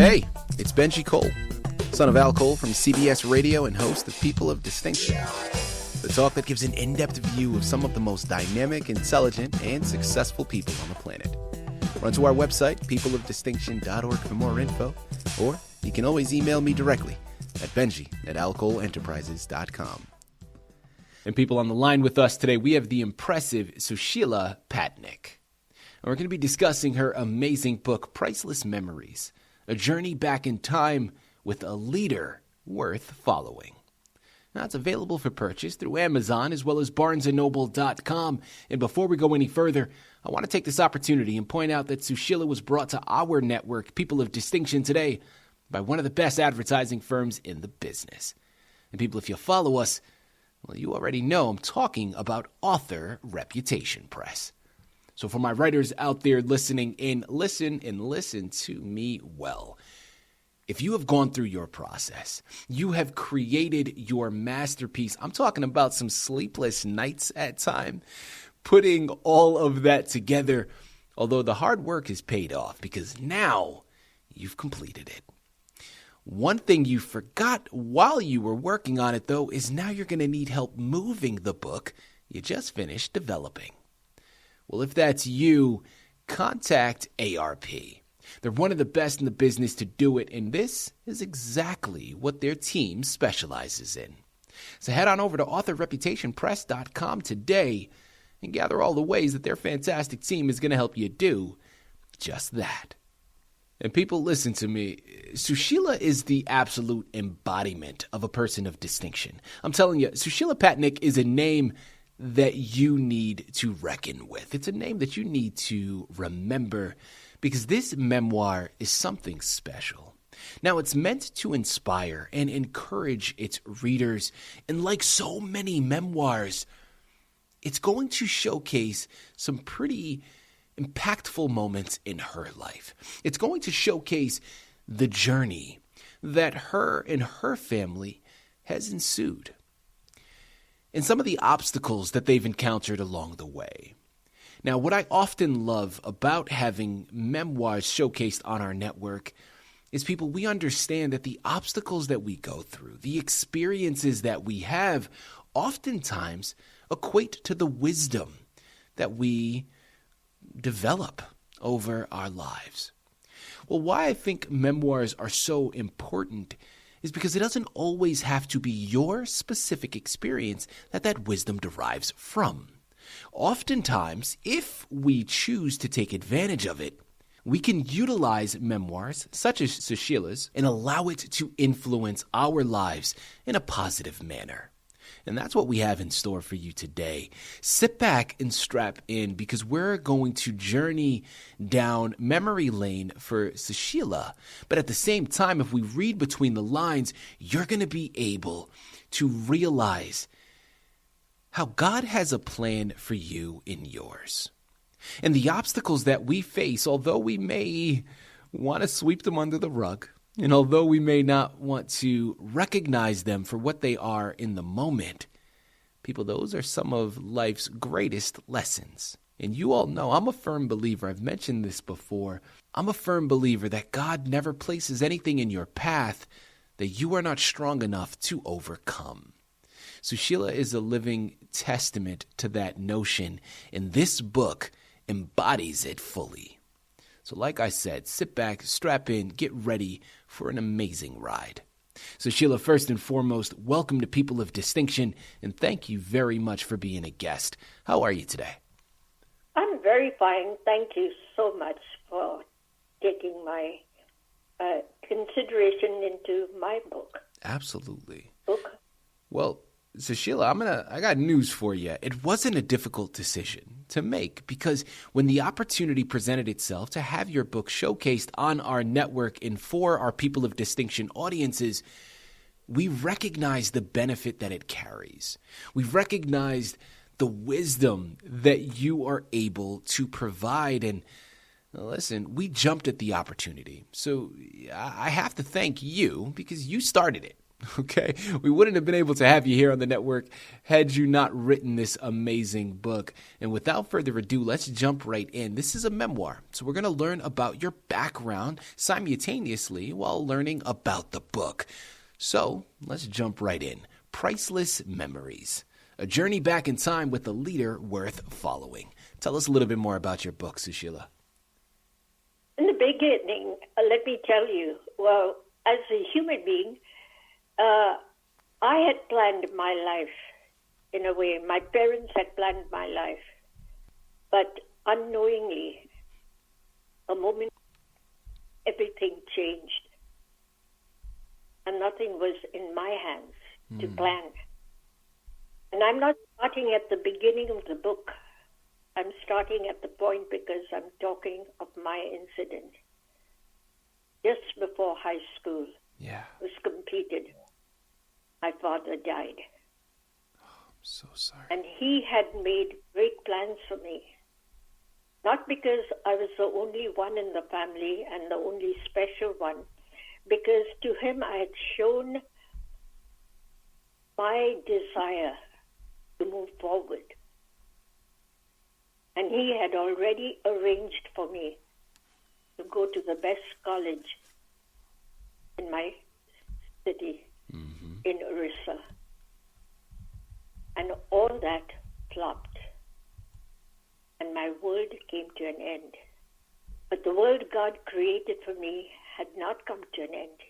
Hey, it's Benji Cole, son of Al Cole from CBS Radio and host of People of Distinction, the talk that gives an in-depth view of some of the most dynamic, intelligent, and successful people on the planet. Run to our website, peopleofdistinction.org for more info, or you can always email me directly at benji@alcoleenterprises.com. And people on the line with us today, we have the impressive Sushila Patnaik. And we're going to be discussing her amazing book, Priceless Memories, a journey back in time with a leader worth following. Now, it's available for purchase through Amazon as well as barnesandnoble.com. And before we go any further, I want to take this opportunity and point out that Sushila was brought to our network, People of Distinction, today by one of the best advertising firms in the business. And people, if you follow us, well, you already know I'm talking about Author Reputation Press. So for my writers out there listening in, listen to me well. If you have gone through your process, you have created your masterpiece. I'm talking about some sleepless nights at time, putting all of that together, although the hard work is paid off because now you've completed it. One thing you forgot while you were working on it, though, is now you're going to need help moving the book you just finished developing. Well, if that's you, contact ARP. They're one of the best in the business to do it, and this is exactly what their team specializes in. So head on over to authorreputationpress.com today and gather all the ways that their fantastic team is going to help you do just that. And people, listen to me. Sushila is the absolute embodiment of a person of distinction. I'm telling you, Sushila Patnaik is a name that you need to reckon with. It's a name that you need to remember because this memoir is something special. Now, it's meant to inspire and encourage its readers, and like so many memoirs, it's going to showcase some pretty impactful moments in her life. It's going to showcase the journey that her and her family has ensued, and some of the obstacles that they've encountered along the way. Now, what I often love about having memoirs showcased on our network is people, we understand that the obstacles that we go through, the experiences that we have, oftentimes equate to the wisdom that we develop over our lives. Well, why I think memoirs are so important is because it doesn't always have to be your specific experience that wisdom derives from. Oftentimes, if we choose to take advantage of it, we can utilize memoirs such as Sushila's and allow it to influence our lives in a positive manner. And that's what we have in store for you today. Sit back and strap in because we're going to journey down memory lane for Sushila. But at the same time, if we read between the lines, you're going to be able to realize how God has a plan for you in yours. And the obstacles that we face, although we may want to sweep them under the rug, and although we may not want to recognize them for what they are in the moment, people, those are some of life's greatest lessons. And you all know I'm a firm believer. I've mentioned this before. I'm a firm believer that God never places anything in your path that you are not strong enough to overcome. Sushila is a living testament to that notion, and this book embodies it fully. So like I said, sit back, strap in, get ready for an amazing ride. So Sheila, first and foremost, welcome to People of Distinction, and thank you very much for being a guest. How are you today? I'm very fine. Thank you so much for taking my consideration into my book. Absolutely. Book. Well, so Sheila, I got news for you. It wasn't a difficult decision to make because when the opportunity presented itself to have your book showcased on our network and for our People of Distinction audiences, we recognized the benefit that it carries. We recognized the wisdom that you are able to provide. And listen, we jumped at the opportunity. So I have to thank you because you started it. Okay, we wouldn't have been able to have you here on the network had you not written this amazing book. And without further ado, let's jump right in. This is a memoir, so we're going to learn about your background simultaneously while learning about the book. So let's jump right in. Priceless Memories, a journey back in time with a leader worth following. Tell us a little bit more about your book, Sushila. In the beginning, let me tell you, well, as a human being, I had planned my life in a way. My parents had planned my life. But unknowingly, a moment, everything changed. And nothing was in my hands to plan. And I'm not starting at the beginning of the book. I'm starting at the point because I'm talking of my incident. Just before high school was completed, my father died. Oh, I'm so sorry. And he had made great plans for me. Not because I was the only one in the family and the only special one, because to him I had shown my desire to move forward. And he had already arranged for me to go to the best college in my city, in Orissa. And all that flopped. And my world came to an end. But the world God created for me had not come to an end.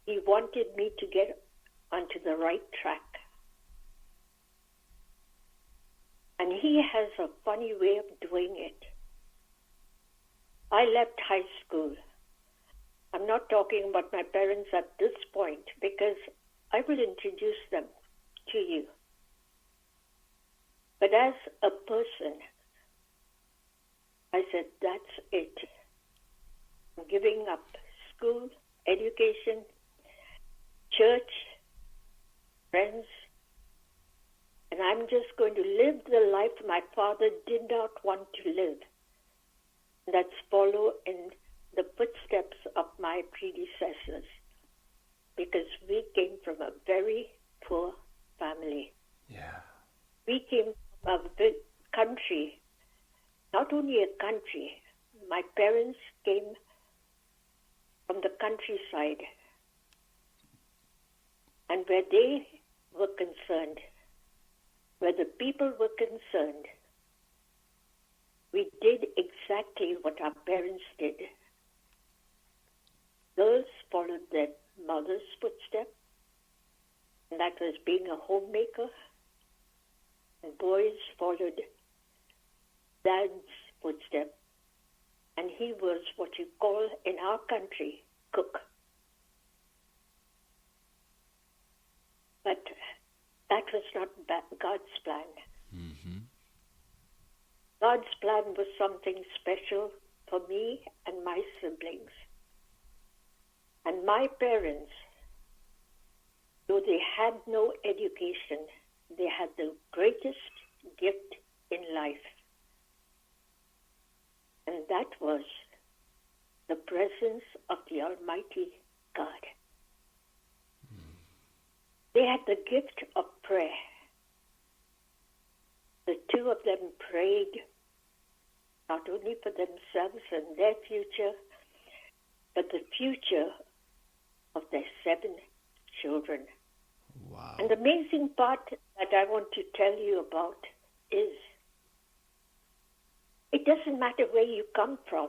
He wanted me to get onto the right track. And he has a funny way of doing it. I left high school. I'm not talking about my parents at this point because I will introduce them to you. But as a person, I said, that's it. I'm giving up school, education, church, friends, and I'm just going to live the life my father did not want to live. That's follow in the footsteps of my predecessors, because we came from a very poor family. Yeah. We came from a big country, not only a country. My parents came from the countryside, and where they were concerned, where the people were concerned, we did exactly what our parents did. Girls followed their mother's footsteps, and that was being a homemaker. And boys followed dad's footsteps, and he was what you call in our country, cook. But that was not God's plan. Mm-hmm. God's plan was something special for me and my siblings. And my parents, though they had no education, they had the greatest gift in life. And that was the presence of the Almighty God. They had the gift of prayer. The two of them prayed not only for themselves and their future, but the future of their 7 children. Wow. And the amazing part that I want to tell you about is it doesn't matter where you come from,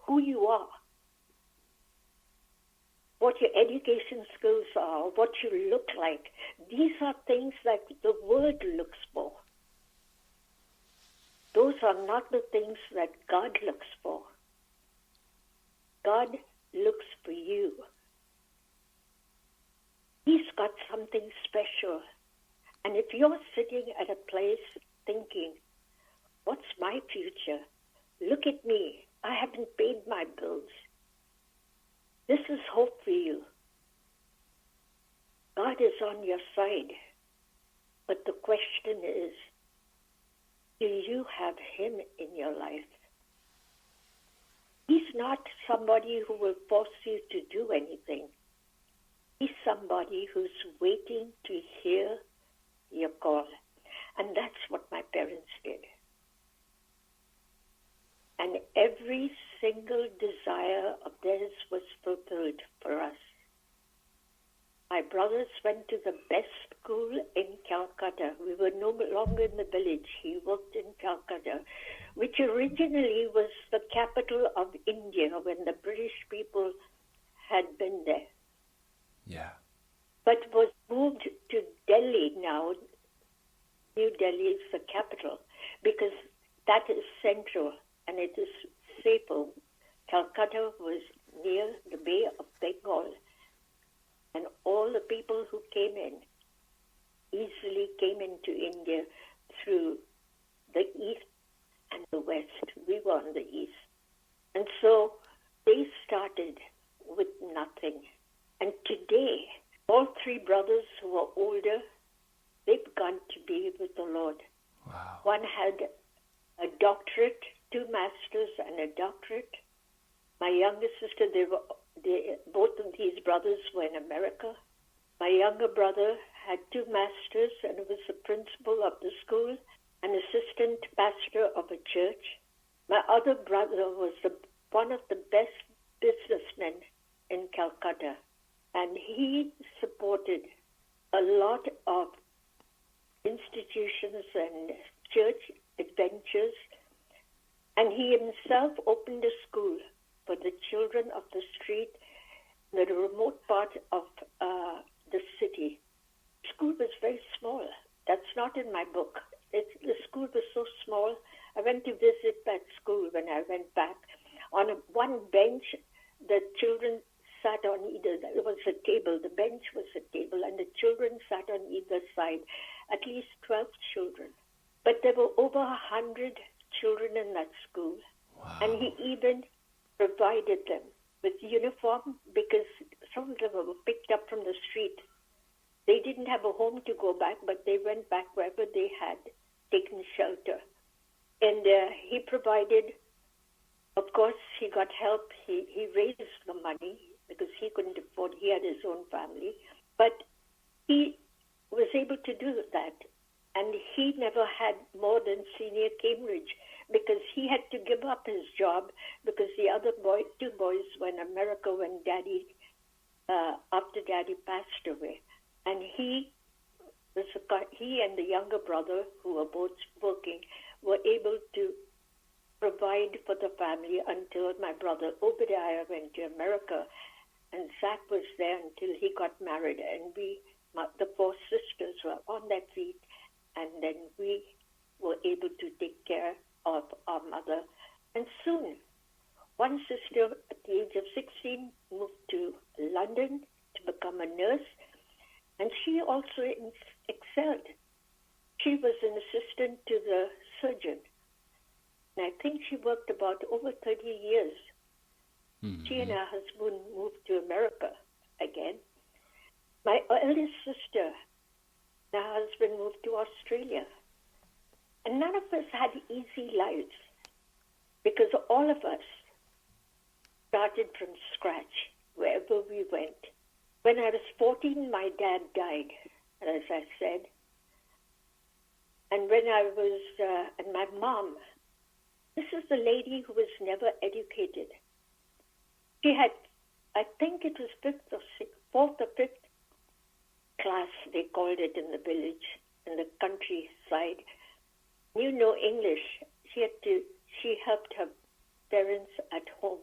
who you are, what your education skills are, what you look like. These are things that the world looks for. Those are not the things that God looks for. God looks for you. He's got something special. And if you're sitting at a place thinking, what's my future? Look at me. I haven't paid my bills. This is hope for you. God is on your side. But the question is, do you have him in your life? He's not somebody who will force you to do anything. be somebody who's waiting to hear your call. And that's what my parents did. And every single desire of theirs was fulfilled for us. My brothers went to the best school in Calcutta. We were no longer in the village. He worked in Calcutta, which originally was the capital of India when the British people had been there. Yeah. But was moved to Delhi now. New Delhi is the capital because that is central and it is safer. Calcutta was near the Bay of Bengal. And all the people who came in easily came into India through the east and the west. We were on the east. And so they started with nothing. And today, all three brothers who are older, they've gone to be with the Lord. Wow. One had a doctorate, 2 masters and a doctorate. My younger sister, both of these brothers were in America. My younger brother had 2 masters and was the principal of the school, an assistant pastor of a church. My other brother was one of the best businessmen in Calcutta, and he supported a lot of institutions and church adventures, and he himself opened a school for the children of the street in the remote part of the city. The school was very small. That's not in my book. The school was so small. I went to visit that school when I went back. On one bench, the children sat on either. It was a table. The bench was a table, and the children sat on either side. At least 12 children. But there were over 100 children in that school. Wow. And he even provided them with uniform because some of them were picked up from the street. They didn't have a home to go back, but they went back wherever they had taken shelter. And he provided, of course, he got help. He raised the money because he couldn't afford, he had his own family. But he was able to do that. And he never had more than senior Cambridge because he had to give up his job because the other 2 boys were in America when after Daddy passed away. And he and the younger brother, who were both working, were able to provide for the family until my brother Obadiah went to America. And Zach was there until he got married. And the 4 sisters were on their feet. And then we were able to take care of our mother. And soon, one sister at the age of 16 moved to London to become a nurse. And she also excelled. She was an assistant to the surgeon. And I think she worked about over 30 years. Mm-hmm. She and her husband moved to America again. My eldest sister, her husband moved to Australia. And none of us had easy lives because all of us started from scratch wherever we went. When I was 14, my dad died, as I said. And when I was, and my mom, this is the lady who was never educated. She had, I think it was 4th or 5th class, they called it in the village, in the countryside. Knew no English. She helped her parents at home.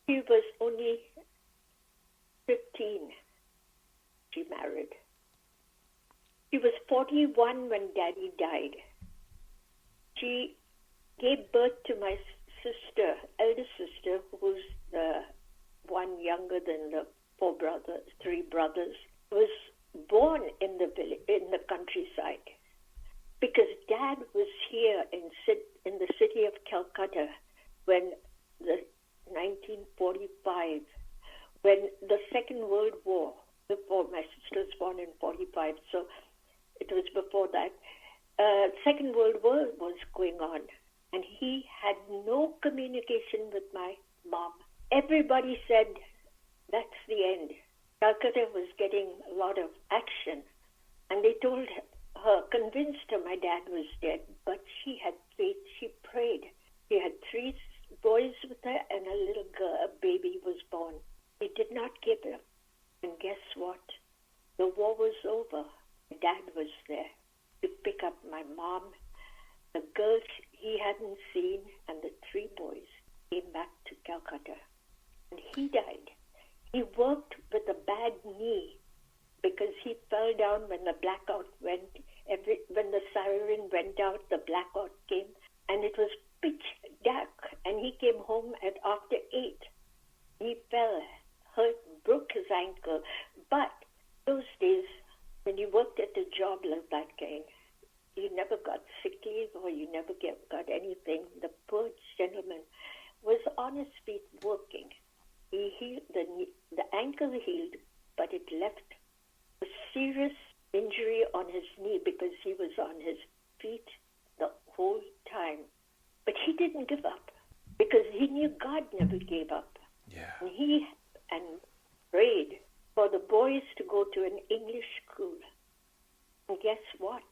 She was only 15. She married. She was 41 when Daddy died. She gave birth to my sister, eldest sister, who's the one younger than the 3 brothers, was born in the village, in the countryside. Because Dad was here in the city of Calcutta when the 1945, when the Second World War, before my sister was born in 45, so it was before that, Second World War was going on. And he had no communication with my mom. Everybody said, that's the end. Calcutta was getting a lot of action. And they told her, convinced her my dad was dead, but she had faith. She prayed. She had 3 boys with her and a little girl, a baby was born. She did not give up. And guess what? The war was over. My dad was there to pick up my mom, the girls he hadn't seen, and the 3 boys came back to Calcutta. And he died. He worked with a bad knee because he fell down when the blackout went. When the siren went out, the blackout came, and it was pitch dark. And he came home at after 8. He fell, hurt, broke his ankle. But those days, when you worked at a job like that kind, you never got sick leave or you never got anything. The poor gentleman was on his feet working. He healed, the ankle healed, but it left a serious injury on his knee because he was on his feet the whole time. But he didn't give up because he knew God never gave up. Yeah. And he prayed for the boys to go to an English school. And guess what?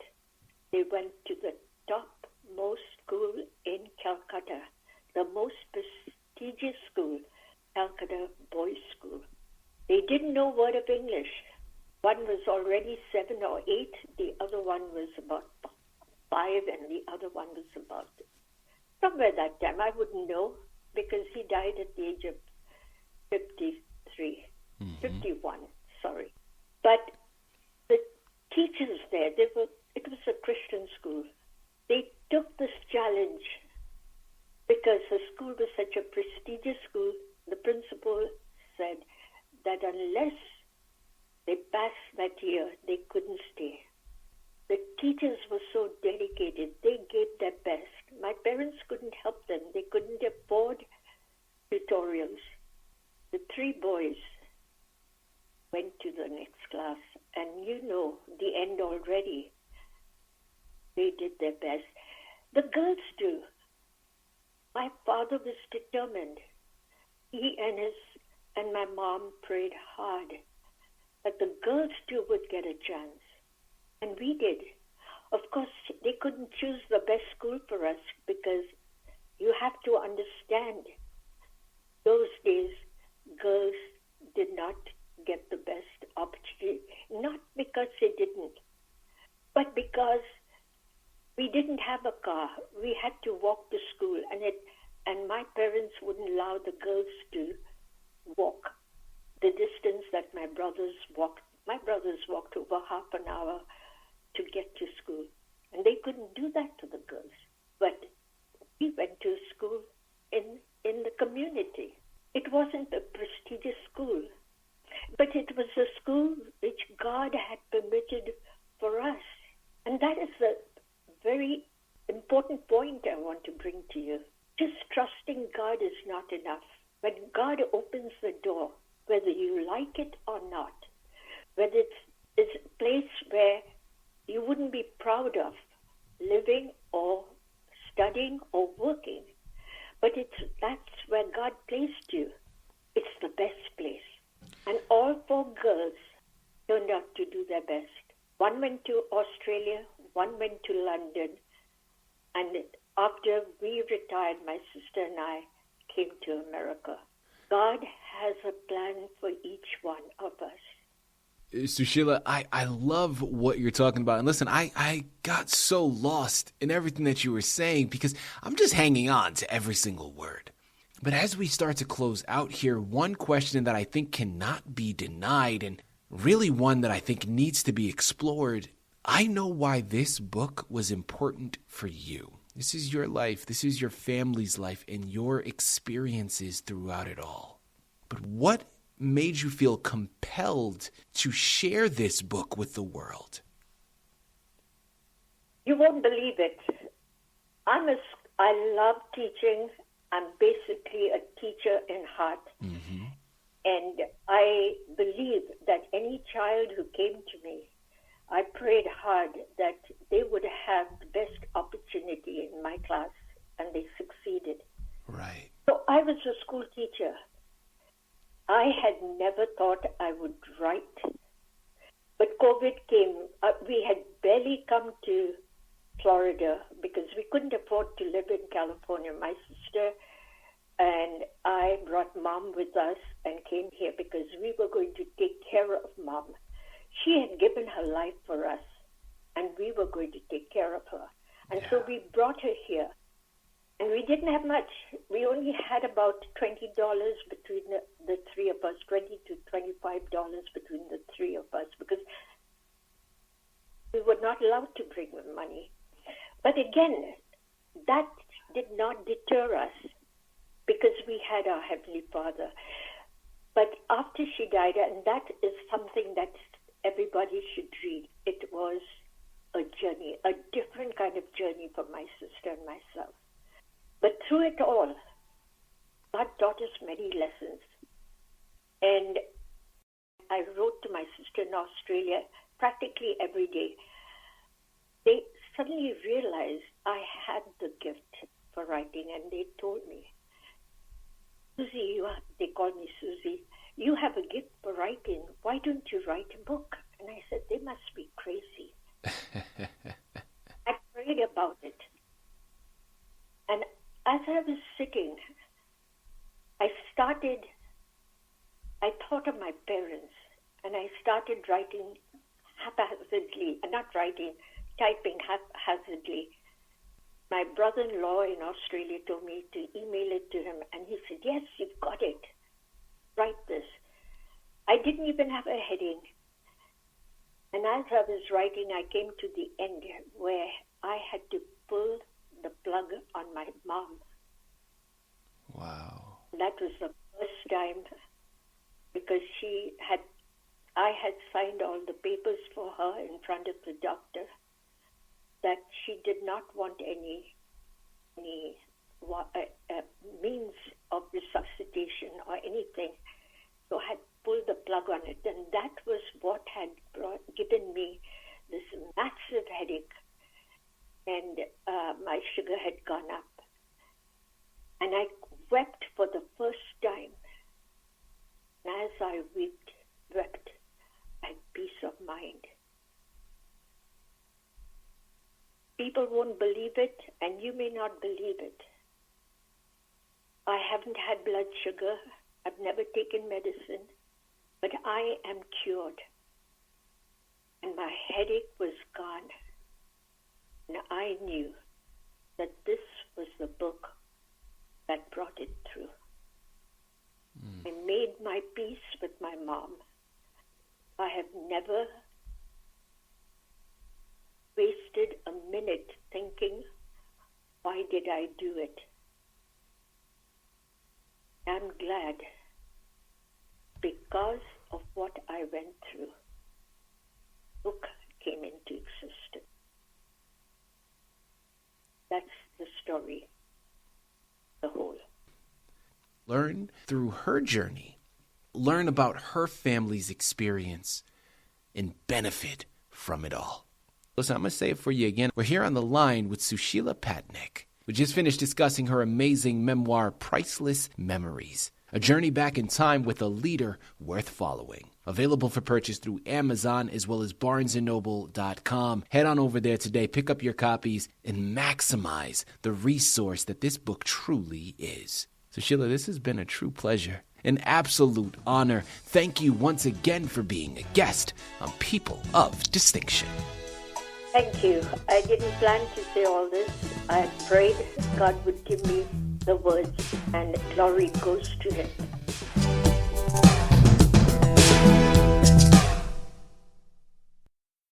They went to the topmost school in Calcutta, the most prestigious school, Calcutta Boys' School. They didn't know a word of English. One was already 7 or 8, the other one was about 5, and the other one was about somewhere that time. I wouldn't know because he died at the age of 51, sorry. But the teachers there, it was a Christian school. They took this challenge because the school was such a prestigious school. The principal said that unless they passed that year, they couldn't stay. The teachers were so dedicated. They gave their best. My parents couldn't help them. They couldn't afford tutorials. The 3 boys went to the next class, and you know the end already. They did their best. The girls too. My father was determined. He and my mom prayed hard that the girls too would get a chance. And we did. Of course, they couldn't choose the best school for us because you have to understand those days girls did not get the best opportunity. Not because they didn't, but because we didn't have a car. We had to walk to school, and my parents wouldn't allow the girls to walk the distance that my brothers walked. My brothers walked over half an hour to get to school, and they couldn't do that to the girls. But we went to school in the community. It wasn't a prestigious school, but it was a school which God had permitted for us. And that is the very important point I want to bring to you. Just trusting God is not enough. When God opens the door, whether you like it or not, whether it's a place where you wouldn't be proud of living or studying or working, but that's where God placed you. It's the best place. And all 4 girls turned out to do their best. One went to Australia, one went to London, and after we retired, my sister and I came to America. God has a plan for each one of us. Sushila, I love what you're talking about. And listen, I got so lost in everything that you were saying because I'm just hanging on to every single word. But as we start to close out here, one question that I think cannot be denied and really one that I think needs to be explored. I know why this book was important for you. This is your life. This is your family's life and your experiences throughout it all. But what made you feel compelled to share this book with the world? You won't believe it. I love teaching. I'm basically a teacher in heart. Mm-hmm. And I believe that any child who came to me, I prayed hard that they would have the best opportunity in my class, and they succeeded. Right. So I was a school teacher. I had never thought I would write. But COVID came. We had barely come to Florida because we couldn't afford to live in California. My sister and I brought Mom with us and came here because we were going to take care of Mom. She had given her life for us, and we were going to take care of her. And so we brought her here. And we didn't have much. We only had about $20 between the three of us, $20 to $25 between the three of us, because we were not allowed to bring money. But again, that did not deter us because we had our Heavenly Father. But after she died, and that is something that everybody should read, it was a journey, a different kind of journey for my sister and myself. But through it all, God taught us many lessons. And I wrote to my sister in Australia practically every day. They suddenly realized I had the gift for writing, and they told me, Susie, they called me Susie, you have a gift for writing. Why don't you write a book? And I said, they must be crazy. I prayed about it. And as I was sitting, I thought of my parents, and I started writing haphazardly, typing haphazardly. My brother-in-law in Australia told me to email it to him, and he said, yes, you've got it. Write this. I didn't even have a heading. And as I was writing, I came to the end where I had to pull the plug on my mom. Wow. That was the first time because I had signed all the papers for her in front of the doctor that she did not want any means of resuscitation or anything. So I had pulled the plug on it, and that was what had given me this massive headache, and my sugar had gone up. And I wept for the first time. And as I wept, I had peace of mind. People won't believe it, and you may not believe it. I haven't had blood sugar. I've never taken medicine, but I am cured. And my headache was gone. And I knew that this was the book that brought it through. I made my peace with my mom. I have never wasted a minute thinking, why did I do it? I'm glad because of what I went through. Book came into existence. That's the story, the whole. Learn through her journey. Learn about her family's experience and benefit from it all. Listen, I'm going to say it for you again. We're here on the line with Sushila Patnaik. We just finished discussing her amazing memoir, Priceless Memories, a journey back in time with a leader worth following. Available for purchase through Amazon as well as barnesandnoble.com. Head on over there today, pick up your copies, and maximize the resource that this book truly is. Sushila, this has been a true pleasure, an absolute honor. Thank you once again for being a guest on People of Distinction. Thank you. I didn't plan to say all this. I prayed God would give me the words, and glory goes to Him.